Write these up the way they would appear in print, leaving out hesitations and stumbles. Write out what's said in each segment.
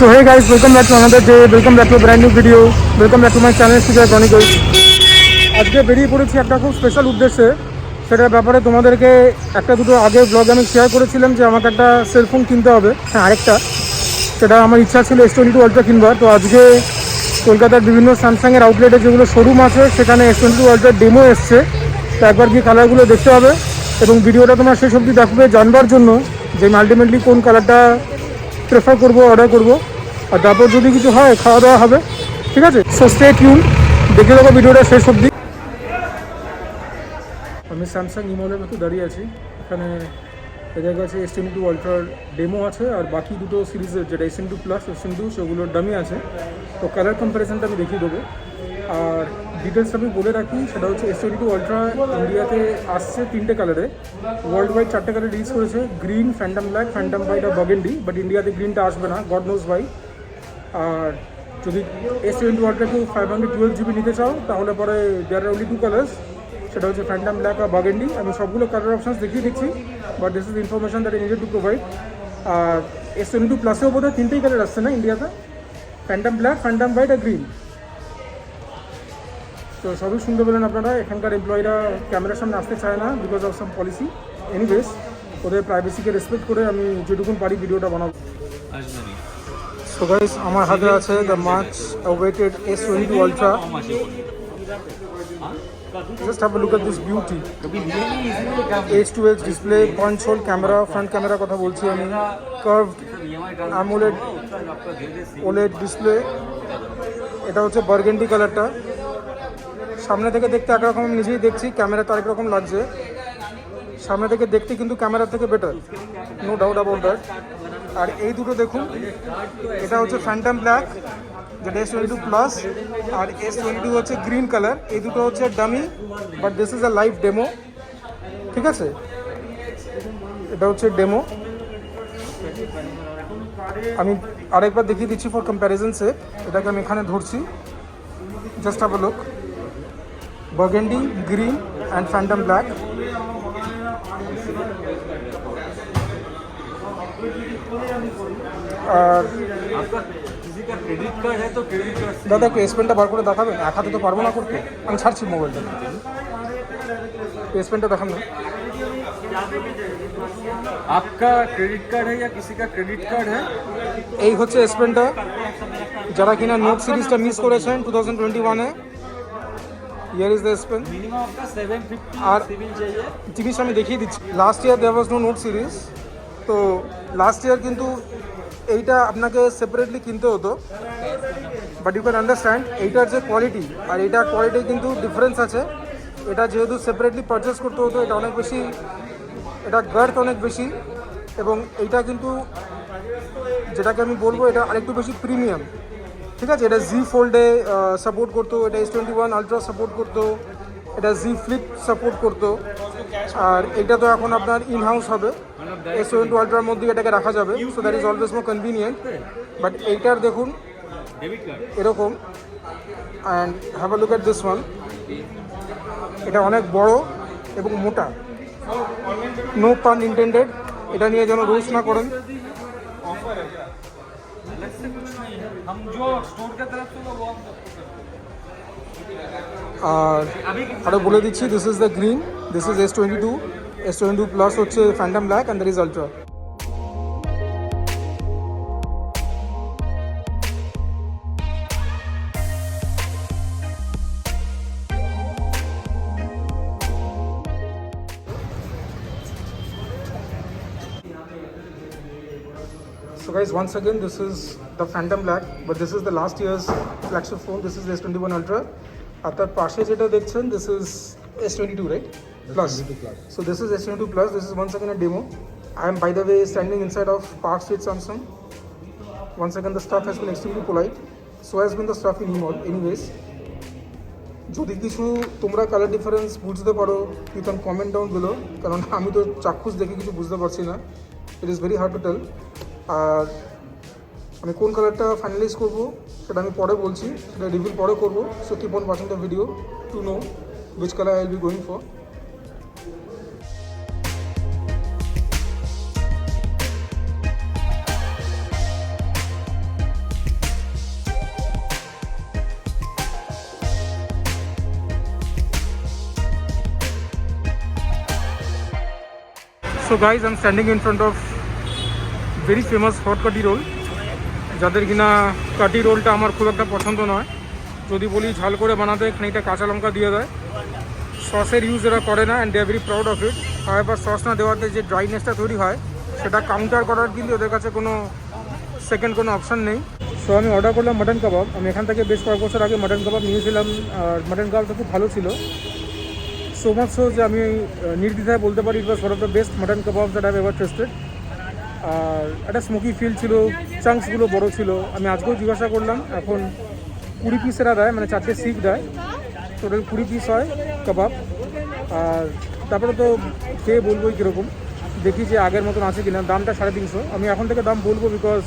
So hey guys, welcome back to another day. Welcome back to a brand new video. Welcome back to my channel Sujoy Chronicles. আজকে বেরিয়ে পড়েছি একটা খুব special উদ্দেশ্যে। সেটার ব্যাপারে তোমাদেরকে একটা দুটো আগে ব্লগ আমি শেয়ার করেছিলাম যে আমাকে একটা সেলফোন কিনতে হবে। হ্যাঁ, আরেকটা, সেটা আমার ইচ্ছা ছিল S22 আলট্রা কিনবার। তো আজকে কলকাতার বিভিন্ন স্যামসাংয়ের আউটলেটে যেগুলো শোরুম আছে সেখানে S22 আলট্রার ডেমো এসছে। তো একবার গিয়ে কালারগুলো দেখতে হবে এবং ভিডিওটা তোমার শেষ অবধি দেখবে জানবার জন্য যে আমি আলটিমেটলি কোন কালারটা প্রেফার করবো, অর্ডার করবো। আর তারপর যদি কিছু হয় খাওয়া দাওয়া হবে, ঠিক আছে? সো স্টে টিউন, দেখে দেবো ভিডিওটা শেষ অবধি। আমি স্যামসাং ইমলের মতো দাঁড়িয়ে আছি। এখানে এদের কাছে S22 আলট্রার ডেমো আছে আর বাকি দুটো সিরিজের যেটা S22 প্লাস S22 সেগুলোর দামই আছে। তো কালার কম্প্যারিজনটা আমি দেখিয়ে দেবো। আর ডিটেলস আমি বলে রাখি, সেটা হচ্ছে S22 আলট্রা ইন্ডিয়াতে আসছে 3টে কালারে। ওয়ার্ল্ড ওয়াইড 4টে কালার রিলিজ করেছে, green, phantom black, phantom white আর বার্গেন্ডি। বাট ইন্ডিয়াতে গ্রিনটা আসবে না, গড নোজ ওয়াই। আর যদি S22 আলট্রা কেউ 512 GB নিতে চাও তাহলে পরে দেয়ার আর অনলি 2 কালার্স, সেটা হচ্ছে ফ্যান্টম ব্ল্যাক আর বার্গেন্ডি। আমি সবগুলো কালার অপশানস দেখিয়ে দিচ্ছি, but this is information that I needed to provide. আর S22 প্লাসেও বোধহয় 3টেই কালার আসছে না ইন্ডিয়াতে, ফ্যান্টম ব্ল্যাক, ফ্যান্টম হোয়াইট আর গ্রিন। তো সবই শুনতে পেলেন আপনারা। এখানকার এমপ্লয়িরা ক্যামেরার সামনে আসতে চায় না because of some policy. Anyways, ওদের প্রাইভেসিকে রেসপেক্ট করে আমি যেটুকুন পারি ভিডিওটা বানাবো। সো গাইস, আমার হাতে আছে the much awaited S22 ultra. Just have a look at this beauty. H2H display, punch hole camera, front camera কথা বলছি আমি, curved AMOLED OLED display। এটা হচ্ছে বার্গেন্ডি কালারটা। সামনে থেকে দেখতে একরকম, আমি নিজেই দেখছি ক্যামেরাতে আরেক রকম লাগছে। সামনে থেকে দেখতে কিন্তু ক্যামেরার থেকে better, no doubt about that. আর এই দুটো দেখুন, এটা হচ্ছে ফ্যান্টম ব্ল্যাক যেটা S22 প্লাস, আর S22 হচ্ছে গ্রিন কালার। এই দুটো হচ্ছে dummy, but this is a live demo, ঠিক আছে? এটা হচ্ছে ডেমো। আমি আরেকবার দেখিয়ে দিচ্ছি ফর কম্প্যারিজন সেক। এটাকে আমি এখানে ধরছি, just have a look. Burgundy, green and phantom black. আর দাদা একটু এস পেনটা বার করে দেখাবেন? এক হাতে তো পারবো না করতে, আমি ছাড়ছি মোবাইলটা। এস পেনটা দেখান না। आपका क्रेडिट कार्ड है या किसी का क्रेडिट कार्ड है? এই হচ্ছে এস পেনটা, যারা কিনা নোট সিরিজটা মিস করেছেন 2021-এ। Here is the S pen. Minimum आपका 750 আর सिविल चाहिए। জিনিস আমি দেখিয়ে দিচ্ছি। Last year there was no note series. তো লাস্ট ইয়ার কিন্তু এইটা আপনাকে সেপারেটলি কিনতে হতো, বাট ইউ ক্যান আন্ডারস্ট্যান্ড এইটার যে কোয়ালিটি আর এইটার কোয়ালিটি কিন্তু ডিফারেন্স আছে। এটা যেহেতু সেপারেটলি পারচেস করতে হতো, এটা অনেক বেশি, এটা গার্থ অনেক বেশি, এবং এইটা কিন্তু যেটাকে আমি বলবো এটা আরেকটু বেশি প্রিমিয়াম, ঠিক আছে? এটা জি ফোল্ডে সাপোর্ট করতো, এটা S21 আলট্রা সাপোর্ট করতো, এটা জি ফ্লিপ সাপোর্ট করতো। আর এটা তো এখন আপনার ইন হাউস হবে, S22 আলট্রার মধ্যে এটাকে রাখা যাবে, so that is always more convenient. But এইটার দেখুন এরকম, and have a look at this one. এটা অনেক বড় এবং মোটা, নো পান ইন্টেন্ডেড। এটা নিয়ে যেন রোজ না করেন। हम जो स्टोर के तरफ से वो हम আর আরও বলে দিচ্ছি, this is the green, this is S22 plus হচ্ছে phantom black, and there is ultra. So guys, once again, this is the Phantom Black, but this is the last year's flagship phone. This is the S21 Ultra. আর তার পাশে যেটা দেখছেন, this is S22, right? Plus. So this is S22 Plus. This is once again a demo. I am, by the way, standing inside of Park Street Samsung. Once again, the staff has been extremely polite. So has been the staff in Emall. Anyways, যদি কিছু তোমরা colour difference বুঝতে পারো, you can comment down below, কারণ আমি তো চাক্ষুষ দেখে কিছু বুঝতে পারছি না। It is very hard to tell. আর আমি কোন কালারটা ফাইনালাইজ করবো সেটা আমি পরে বলছি, সেটা রিভিল পরে করবো। So keep on watching the video to know which color I will be going for. So guys I am standing in front of very famous hot কাটি রোল, যাদের কিনা কাটি রোলটা আমার খুব একটা পছন্দ নয়। যদি বলি ঝাল করে বানাতে, খানিকটা কাঁচা লঙ্কা দিয়ে দেয়, সসের ইউজ এরা করে না, and they are very proud of it. However sauce না দেওয়াতে যে ড্রাইনেসটা তৈরি হয় সেটা কাউন্টার করার কিন্তু ওদের কাছে কোনো সেকেন্ড কোনো অপশান নেই। সো আমি অর্ডার করলাম মাটন কাবাব। আমি এখান থেকে বেশ কয়েক বছর আগে মাটন কাবাব নিয়েছিলাম, আর মাটন কাবাবটা খুব ভালো ছিল। সো মাচ সো যে আমি নির্দ্বিধায় বলতে পারি it was one of the best mutton kebab that I ever tested. আর একটা স্মোকি ফিল ছিল, চাংসগুলো বড় ছিল। আমি আজকেও জিজ্ঞাসা করলাম, এখন 20 পিসেরা দেয়, মানে 4টে শিক দেয়, টোটাল 20 পিস হয় কাবাব। আর তারপরে তো খেয়ে বলবোই কীরকম, দেখি যে আগের মতন আছে কিনা। দামটা 350। আমি এখন থেকে দাম বলবো, বিকজ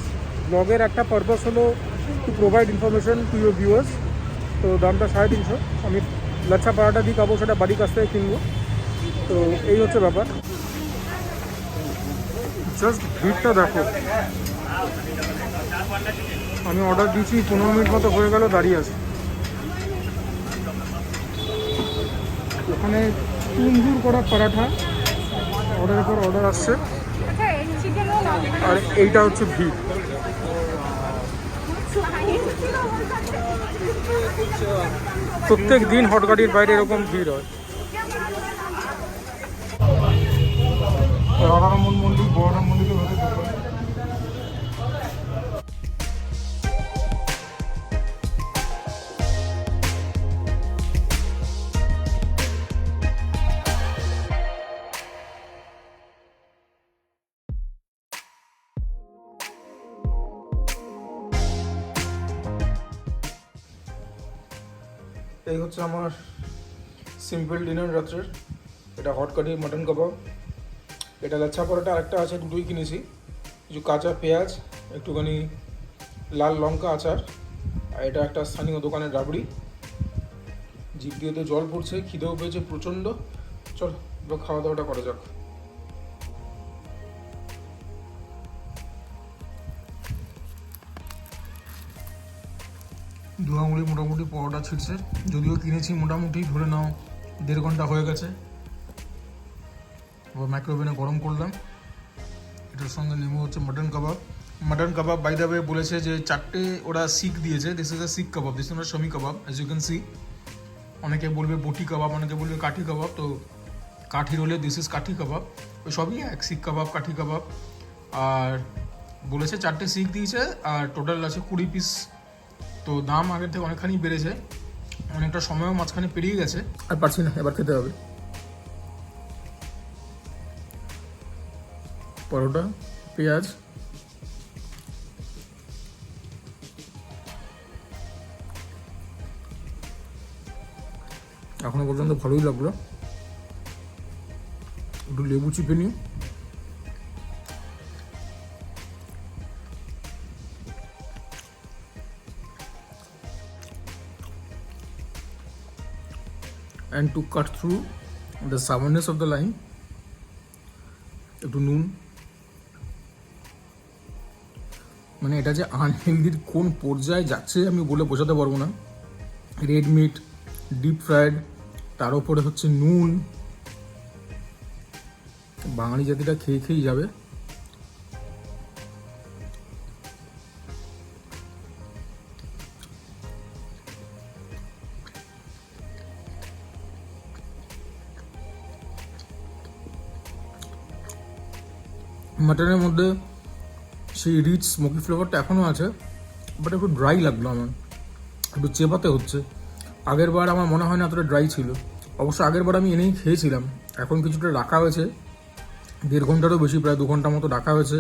ব্লগের একটা পারপাস হলো to provide information to your viewers. তো দামটা 350। আমি লাচ্ছা পাড়াটা দিয়ে খাবো, সেটা বাড়ির কাছ থেকে কিনবো। তো এই হচ্ছে ব্যাপার। জাস্ট ভিড়টা দেখো। আমি অর্ডার দিয়েছি, 15 মিনিট মতো হয়ে গেল দাঁড়িয়ে আছে। ওখানে তন্দুর করা পরাঠা অর্ডারের পর অর্ডার আসছে, আর এইটা হচ্ছে ভিড়। প্রত্যেক দিন হটগাড়ির বাইরে এরকম ভিড় হয়। রাধারমন মন্দির, বড়রাম মন্দিরের ভেতরে ঢুকবো। এই হচ্ছে আমার সিম্পল ডিনার রাত্রের। এটা হট কাটি মাটন কাবাব, এটা লাচ্ছা পরোটা আরেকটা আছে, দুটোই কিনেছি। কিছু কাঁচা পেঁয়াজ, একটুখানি লাল লঙ্কা আচার, আর এটা একটা স্থানীয় দোকানের রাবড়ি। জিভ দিয়ে তো জল পড়ছে, খিদেও পেয়েছে প্রচণ্ড। চল এবার খাওয়া দাওয়াটা করা যাক। দু আঙুলি মোটামুটি পরোটা ছিটছে, যদিও কিনেছি মোটামুটি ধরে নাও 1.5 ঘন্টা হয়ে গেছে। আবার মাইক্রোওভেনে গরম করলাম। এটার সঙ্গে নেমে হচ্ছে mutton kebab. Mutton kebab by the way বলেছে যে 4টে ওরা শিক দিয়েছে। This is a seekh kebab, this is not shami kebab, as you can see. অনেকে বলবে বটি কাবাব, অনেকে বলবে কাঠি কাবাব। তো কাঠি রোলে দিস ইজ কাঠি কাবাব, ওই সবই এক, শিক কাবাব, কাঠি কাবাব। আর বলেছে 4টে শিক দিয়েছে, আর টোটাল আছে 20 পিস। তো দাম আগের থেকে অনেকখানি বেড়েছে, অনেকটা সময়ও মাঝখানে পেরিয়ে গেছে। আর পারছি না, এবার খেতে হবে। পরোটা, পেঁয়াজ, এখনো পর্যন্ত ভালোই লাগলো। একটু লেবু চিপে নিই। And to cut through the sourness of the lime, একটু নুন। মানে এটা যে আনহেলদির কোন পর্যায়ে যাচ্ছে আমি বলে বোঝাতে পারবো না। রেড মিট, ডিপ ফ্রাইড, তার উপরে হচ্ছে নুন। বাঙালি জাতিটা খেয়ে খেয়েই যাবে। মাটনের মধ্যে সেই রিচ স্মোকি ফ্লেভারটা এখনও আছে, বাট একটু ড্রাই লাগলো আমার, একটু চেপাতে হচ্ছে। আগের বার আমার মনে হয় না এতটা ড্রাই ছিল। অবশ্য আগের বার আমি এনেই খেয়েছিলাম। এখন কিছুটা রাখা হয়েছে, 1.5 ঘন্টারও বেশি, প্রায় 2 ঘন্টা মতো রাখা হয়েছে।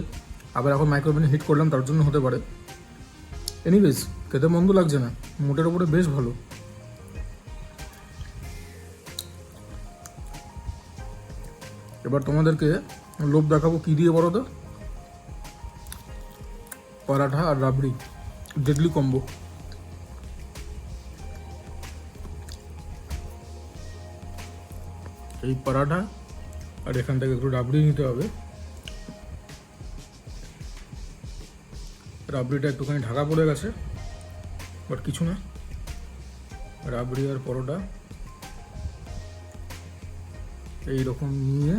আবার এখন মাইক্রোওভেনে হিট করলাম, তার জন্য হতে পারে। এনিওয়েজ খেতে মন্দ লাগছে না, মোটের ওপরে বেশ ভালো। এবার তোমাদেরকে লোভ দেখাবো কি দিয়ে বলো তো। পরাঠা আর রাবড়ি, ডেডলি কম্বো। এই পরাঠা আর এখান থেকে একটু রাবড়ি নিতে হবে। রাবড়িটা একটুখানি ঢাকা পড়ে গেছে, বাট কিছু না। রাবড়ি আর পরোটা এইরকম নিয়ে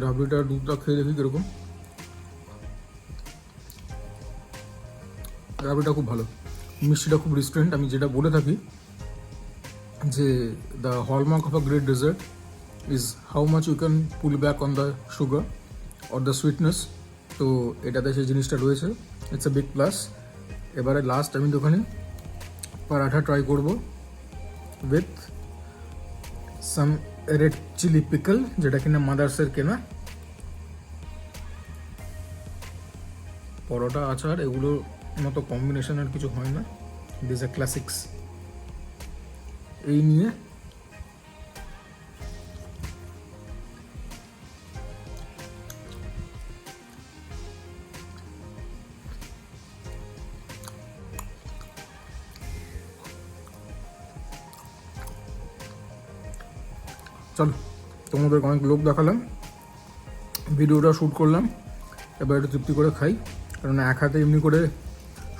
রাবড়িটা দুধটা খেয়ে দেখি কীরকম। রাবড়িটা খুব ভালো, মিষ্টিটা খুব রেস্টুরেন্ট। আমি যেটা বলে থাকি যে the hallmark of a great dessert is how much you can pull back on the sugar or the sweetness. তো এটাতে সেই জিনিসটা রয়েছে, ইটস এ বিগ প্লাস। এবারে লাস্ট আমি দোকানে পরাঠা ট্রাই করবো with some red chilli pickle, যেটা কিনা মাদার্সের কেনা। পরোটা আচার এগুলোর মতো কম্বিনেশন আর কিছু হয় না, দিস আর ক্লাসিক্স। এই নিয়ে চলো, তোমাদের অনেক লোভ দেখালাম, ভিডিওটা শ্যুট করলাম, এবার একটু তৃপ্তি করে খাই। কারণ এক হাতে এমনি করে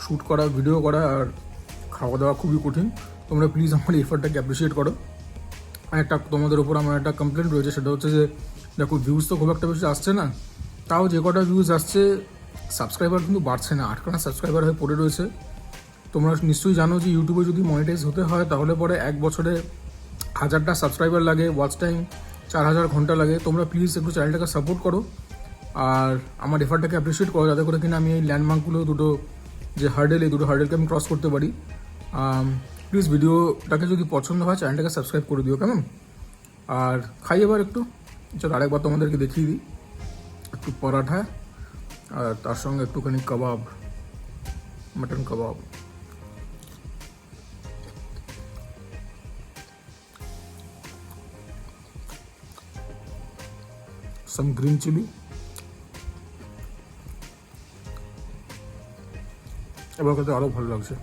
শ্যুট করা, ভিডিও করা আর খাওয়া দাওয়া খুবই কঠিন। তোমরা প্লিজ আমার এফার্টটাকে অ্যাপ্রিসিয়েট করো। আর একটা তোমাদের ওপর আমার একটা কমপ্লেন রয়েছে, সেটা হচ্ছে যে দেখো ভিউজ তো খুব একটা বেশি আসছে না, তাও যে কটা ভিউজ আসছে সাবস্ক্রাইবার কিন্তু বাড়ছে না, 8খানা সাবস্ক্রাইবার হয়ে পড়ে রয়েছে। তোমরা নিশ্চয়ই জানো যে ইউটিউবে যদি মনিটাইজ হতে হয় তাহলে পরে 1 বছরে 1000টা সাবস্ক্রাইবার লাগে, ওয়াচ টাইম 4000 ঘন্টা লাগে। তোমরা প্লিজ একটু চ্যানেলটাকে সাপোর্ট করো আর আমার এফার্টটাকে অ্যাপ্রিসিয়েট করো, যাতে করে কিনা আমি এই ল্যান্ডমার্কগুলো দুটো যে হার্ডেল, এই দুটো হার্ডেলকে আমি ক্রস করতে পারি। প্লিজ ভিডিওটাকে যদি পছন্দ হয় চ্যানেলটাকে সাবস্ক্রাইব করে দিও, কেমন? আর খাই এবার একটু, চলো আরেকবার তোমাদেরকে দেখিয়ে দিই। একটু পরাঠা আর তার সঙ্গে একটুখানি কাবাব, মাটন কাবাব। some green chili, এবার খেতে আরও ভালো লাগছে।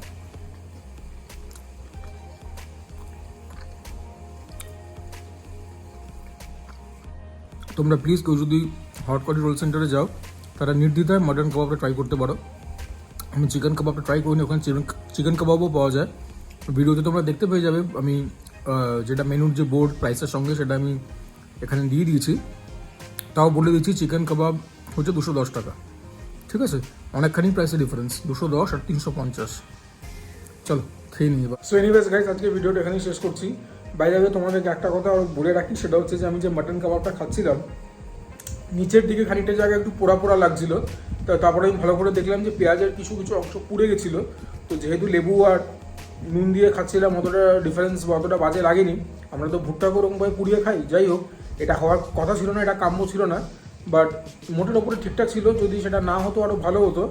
তোমরা প্লিজ কেউ যদি হট করি রোল সেন্টারে যাও, তারা নির্দ্বিধায় মাটন কাবাবটা ট্রাই করতে পারো। আমি চিকেন কাবাবটা ট্রাই করিনি, ওখানে চিকেন কাবাবও পাওয়া যায়। ভিডিওতে তোমরা দেখতে পেয়ে যাবে, আমি যেটা মেনুর যে বোর্ড প্রাইসের সঙ্গে সেটা আমি এখানে দিয়ে দিয়েছি। তাও বলে দিচ্ছি চিকেন কাবাব হচ্ছে 210 টাকা, ঠিক আছে? অনেকখানি প্রাইসের ডিফারেন্স, 210 আর 350। চলো খেয়ে নিই এবার। সো এনিওয়েজ গাইস, আজকে ভিডিওটা এখানেই শেষ করছি। বাইরে তোমাদেরকে একটা কথা বলে রাখি, সেটা হচ্ছে যে আমি যে মাটন কাবাবটা খাচ্ছিলাম, নিচের দিকে খানিকটা জায়গা একটু পোড়া পোড়া লাগছিল। তো তারপরে আমি ভালো করে দেখলাম যে পেঁয়াজের কিছু কিছু অংশ পুড়ে গেছিলো। তো যেহেতু লেবু আর নুন দিয়ে খাচ্ছিলাম, অতটা ডিফারেন্স বা অতটা বাজে লাগেনি। আমরা তো ভুট্টাকে ওরকমভাবে পুড়িয়ে খাই, যাই হোক এটা হওয়ার কথা ছিল না, এটা কাম্য ছিল না। বাট মোটের ওপরে ঠিকঠাক ছিল, যদি সেটা না হতো আরও ভালো হতো।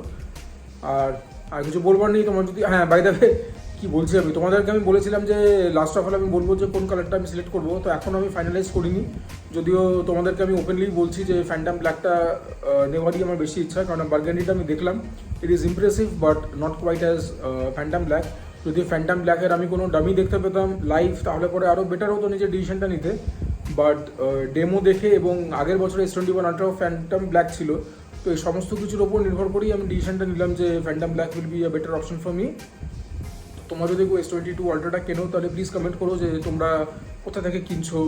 আর কিছু বলবার নেই। তোমার যদি, হ্যাঁ বাই দ্য ওয়ে কী বলছি, তোমাদেরকে আমি বলেছিলাম যে লাস্ট অফ অল আমি বলবো যে কোন কালারটা আমি সিলেক্ট করবো, তো এখন আমি ফাইনালাইজ করিনি। যদিও তোমাদেরকে আমি ওপেনলি বলছি যে ফ্যান্টাম ব্ল্যাকটা নেওয়ারই আমার বেশি ইচ্ছা, কারণ বার্গেন্ডিটা আমি দেখলাম, it is impressive but not quite as phantom black. যদি ফ্যান্টাম ব্ল্যাকের আমি কোনো ডামি দেখতে পেতাম লাইভ, তাহলে পরে আরও বেটার হতো নিজের ডিসিশনটা নিতে। বাট ডেমো দেখে এবং আগের বছর S21 আল্ট্রাও ফ্যান্টাম ব্ল্যাক ছিল, তো এই সমস্ত কিছুর ওপর নির্ভর করেই আমি ডিসিশনটা নিলাম যে phantom black will be a better option for me. তোমরা যদি S22 আল্ট্রাটা কেনো, তাহলে প্লিজ কমেন্ট করো যে তোমরা কোথা থেকে কিনছো,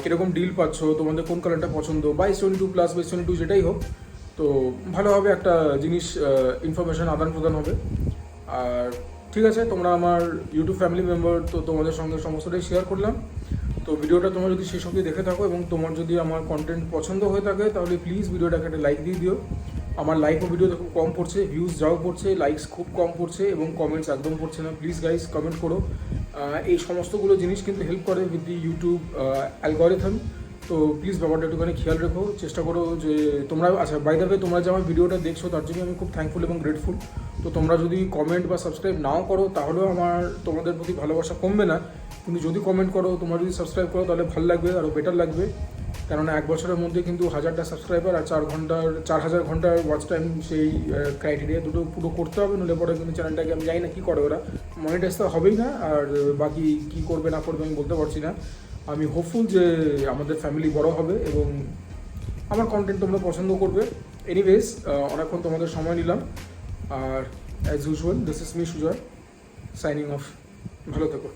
কীরকম ডিল পাচ্ছ, তোমাদের কোন কালারটা পছন্দ, বা S22 প্লাস বা S22 যেটাই হোক। তো ভালোভাবে একটা জিনিস ইনফরমেশান আদান প্রদান হবে। আর ঠিক আছে, তোমরা আমার ইউটিউব ফ্যামিলি মেম্বার, তো তোমাদের সঙ্গে সমস্তটাই শেয়ার করলাম। তো ভিডিওটা তোমরা যদি শেষ অবধি দেখে থাকো এবং তোমার যদি আমার কন্টেন্ট পছন্দ হয়ে থাকে, তাহলে প্লিজ ভিডিওটাকে একটা লাইক দিয়ে দিও। আমার লাইকও ভিডিওতে খুব কম পড়ছে, ভিউজ যাও পড়ছে, লাইকস খুব কম পড়ছে এবং কমেন্টস একদম পড়ছে না। প্লিজ গাইজ কমেন্ট করো, এই সমস্তগুলো জিনিস কিন্তু হেল্প করে উইথ দি ইউটিউব অ্যালগরিথম। তো প্লিজ ব্যাপারটা একটুখানি খেয়াল রেখো, চেষ্টা করো যে তোমরা, আচ্ছা বাই দ্য ওয়ে তোমরা যে আমার ভিডিওটা দেখছো তার জন্য আমি খুব থ্যাঙ্কফুল এবং গ্রেটফুল। তো তোমরা যদি কমেন্ট বা সাবস্ক্রাইব নাও করো, তাহলেও আমার তোমাদের প্রতি ভালোবাসা কমবে না। কিন্তু যদি কমেন্ট করো, তোমরা যদি সাবস্ক্রাইব করো, তাহলে ভালো লাগবে, আরও বেটার লাগবে। কেননা 1 বছরের মধ্যে কিন্তু 1000টা সাবস্ক্রাইবার আর 4000 ঘন্টার ওয়াচ টাইম, সেই ক্রাইটেরিয়া দুটো পুরো করতে হবে। নইলে পরে কিন্তু চ্যানেলটাকে আমি জানি না কী করে ওরা, মনিটাইজ তো হবেই না, আর বাকি কী করবে না করবে আমি বলতে পারছি না। আমি হোপফুল যে আমাদের ফ্যামিলি বড় হবে এবং আমার কন্টেন্ট তোমরা পছন্দ করবে। এনিওয়েজ, অনেকক্ষণ তোমাদের সময় নিলাম, আর as usual this is me Sujoy signing off. ভালো থেকো।